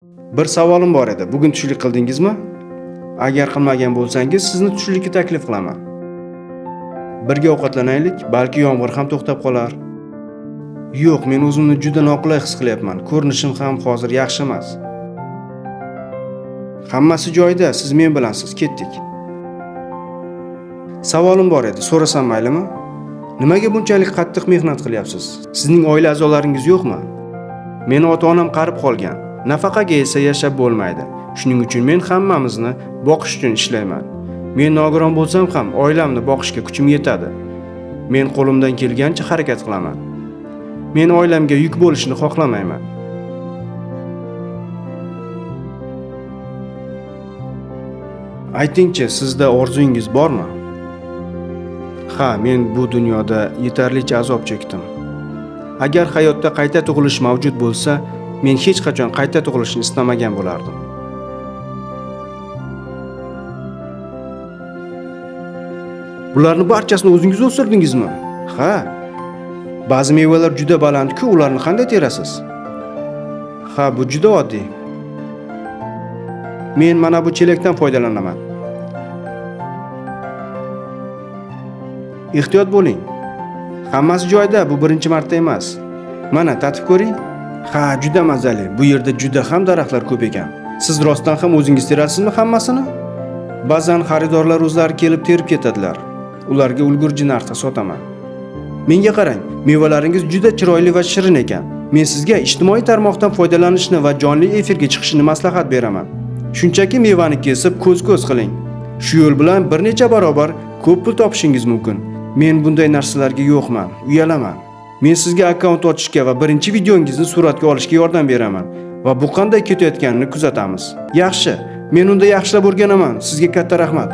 Bir savolim bor edi. Bugun tushlik qildingizmi? Agar qilmagan bo'lsangiz, sizni tushlikka taklif qilaman. Birga ovqatlanaylik, balki yomg'ir ham to'xtab qolar. Yo'q, men o'zimni juda noqulay his qilyapman. Ko'rinishim ham hozir yaxshi emas. Hammasi joyida, siz men bilansiz, ketdik. Savolim bor edi, so'rasam maylimi? Nimaga bunchalik qattiq mehnat qilyapsiz? Sizning oila a'zolaringiz yo'qmi? Meni ota-onam qarib qolgan. Nafaqaga esa yashab bo'lmaydi. Shuning uchun men hammamizni boqish uchun ishlayman. Men nogiron bo'lsam ham oilamni boqishga kuchim yetadi. Men qo'limdan kelgancha harakat qilaman. Men oilamga yuk bo'lishni xohlamayman. Aytingchi, sizda orzungiz bormi? Ha, men bu dunyoda yetarlicha azob chekdim. Agar hayotda qayta tug'ilish mavjud bo'lsa, men hech qachon qayta tug'ilishni istamagan bo'lardim. Bularni barchasini o'zingiz o'sirdingizmi? Ha. Ba'zi mevalar juda baland-ku, ularni qanday terasiz? Ha, bu juda oddiy. Men mana bu chelakdan foydalanaman. Ehtiyot bo'ling. Hammasi joyida, bu birinchi marta emas. Mana tatib ko'ring. Ha, juda mazali. Bu yerda juda ham daraxtlar ko'p ekan. Siz rostdan ham o'zingiz terasizmi hammasini? Ba'zan xaridorlar o'zlari kelib terib ketadilar. Ularga ulgurji narxda sotaman. Menga qarang, mevalaringiz juda chiroyli va shirin ekan. Men sizga ijtimoiy tarmoqdan foydalanishni va jonli efirga chiqishni maslahat beraman. Shunchaki mevani kesib ko'z-ko'z qiling. Shu yo'l bilan bir necha barobar ko'p pul topishingiz mumkin. Men bunday narsalarga yo'qman, uyalaman. Men sizga akkaunt ochishga va birinchi videongizni suratga olishga yordam beraman va bu qanday ketayotganini kuzatamiz. Yaxshi, men unda yaxshilab o'rganaman. Sizga katta rahmat.